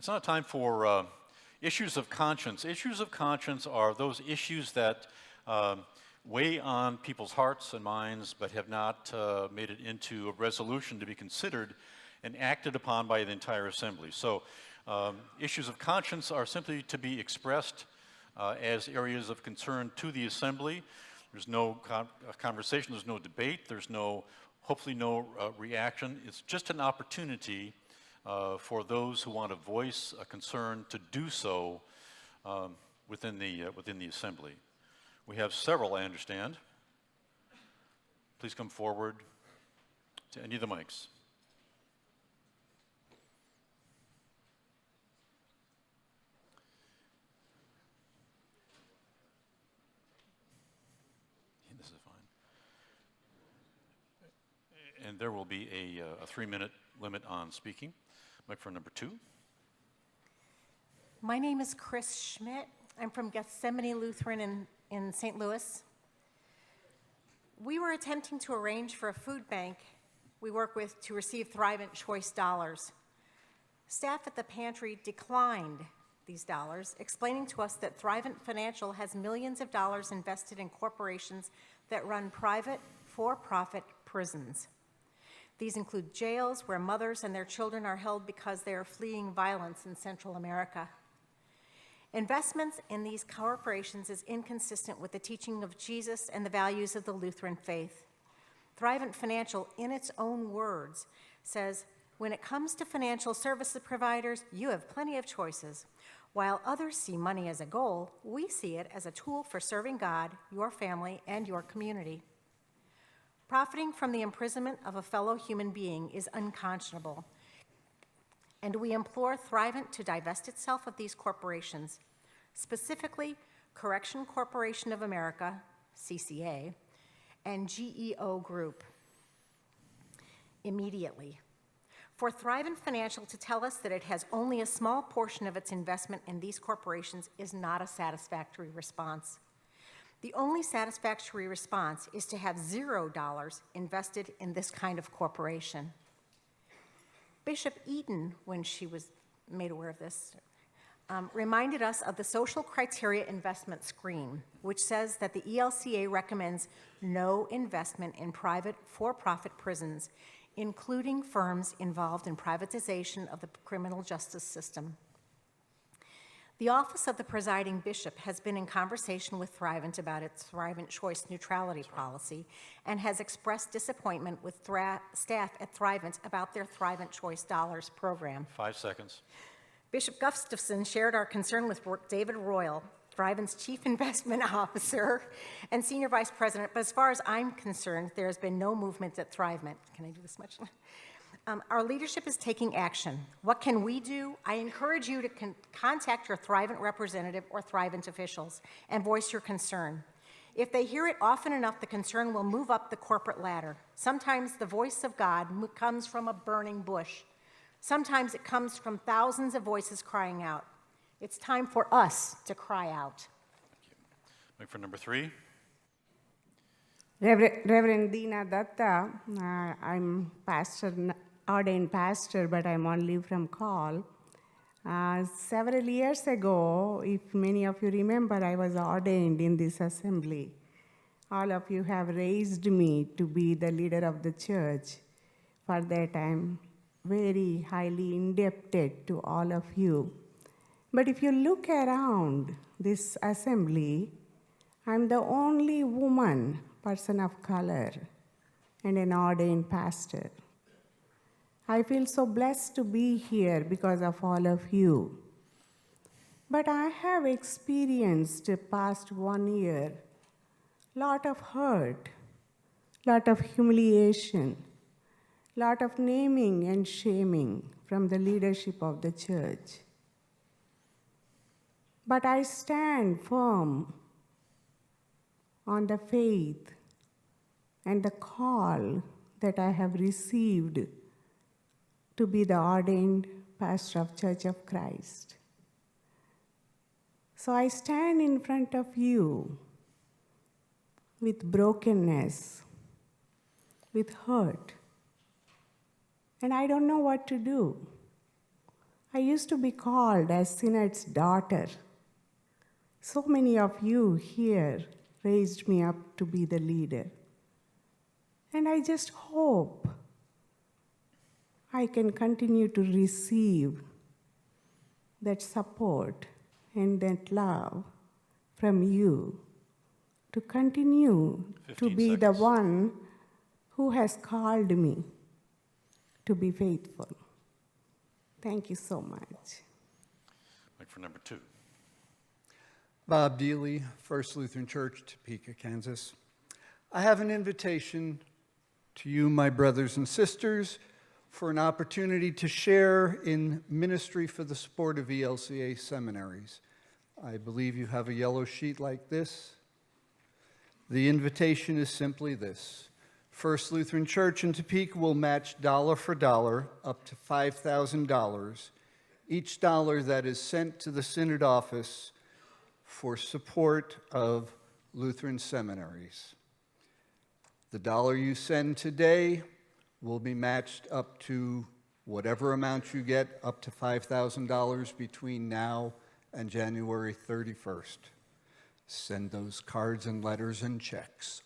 It's not time for issues of conscience. Issues of conscience are those issues that weigh on people's hearts and minds but have not made it into a resolution to be considered and acted upon by the entire assembly. So issues of conscience are simply to be expressed as areas of concern to the assembly. There's no conversation, there's no debate, there's hopefully no reaction. It's just an opportunity for those who want to voice a concern to do so within the assembly. We have several, I understand. Please come forward to any of the mics. This is fine. And there will be a 3-minute limit on speaking. Microphone number 2. My name is Chris Schmidt. I'm from Gethsemane Lutheran in St. Louis. We were attempting to arrange for a food bank we work with to receive Thrivent Choice dollars. Staff at the pantry declined these dollars, explaining to us that Thrivent Financial has millions of dollars invested in corporations that run private, for-profit prisons. These include jails where mothers and their children are held because they are fleeing violence in Central America. Investments in these corporations is inconsistent with the teaching of Jesus and the values of the Lutheran faith. Thrivent Financial, in its own words, says, when it comes to financial services providers, you have plenty of choices. While others see money as a goal, we see it as a tool for serving God, your family, and your community. Profiting from the imprisonment of a fellow human being is unconscionable, and we implore Thrivent to divest itself of these corporations, specifically Correction Corporation of America, CCA, and GEO Group, immediately. For Thrivent Financial to tell us that it has only a small portion of its investment in these corporations is not a satisfactory response. The only satisfactory response is to have $0 invested in this kind of corporation. Bishop Eaton, when she was made aware of this, reminded us of the social criteria investment screen, which says that the ELCA recommends no investment in private for-profit prisons, including firms involved in privatization of the criminal justice system. The Office of the Presiding Bishop has been in conversation with Thrivent about its Thrivent Choice neutrality policy and has expressed disappointment with staff at Thrivent about their Thrivent Choice Dollars program. 5 seconds. Bishop Gustafson shared our concern with David Royal, Thrivent's Chief Investment Officer and Senior Vice President, but as far as I'm concerned, there has been no movement at Thrivent. Can I do this much? Our leadership is taking action. What can we do? I encourage you to contact your Thrivent representative or Thrivent officials and voice your concern. If they hear it often enough, the concern will move up the corporate ladder. Sometimes the voice of God comes from a burning bush. Sometimes it comes from thousands of voices crying out. It's time for us to cry out. Thank you. Microphone number 3. Reverend Dina Datta, I'm ordained pastor, but I'm on leave from call. Several years ago, if many of you remember, I was ordained in this assembly. All of you have raised me to be the leader of the church. For that, I'm very highly indebted to all of you. But if you look around this assembly, I'm the only woman, person of color, and an ordained pastor. I feel so blessed to be here because of all of you. But I have experienced past 1 year, lot of hurt, lot of humiliation, lot of naming and shaming from the leadership of the church. But I stand firm on the faith and the call that I have received to be the ordained pastor of Church of Christ. So I stand in front of you with brokenness, with hurt, and I don't know what to do. I used to be called as Synods' daughter. So many of you here raised me up to be the leader. And I just hope I can continue to receive that support and that love from you to continue to 15 be the seconds. one who has called me to be faithful. Thank you so much. Wait for number 2. Bob Deely, First Lutheran Church, Topeka, Kansas. I have an invitation to you, my brothers and sisters, for an opportunity to share in ministry for the support of ELCA seminaries. I believe you have a yellow sheet like this. The invitation is simply this. First Lutheran Church in Topeka will match dollar for dollar up to $5,000, each dollar that is sent to the Synod office for support of Lutheran seminaries. The dollar you send today will be matched up to whatever amount you get, up to $5,000 between now and January 31st. Send those cards and letters and checks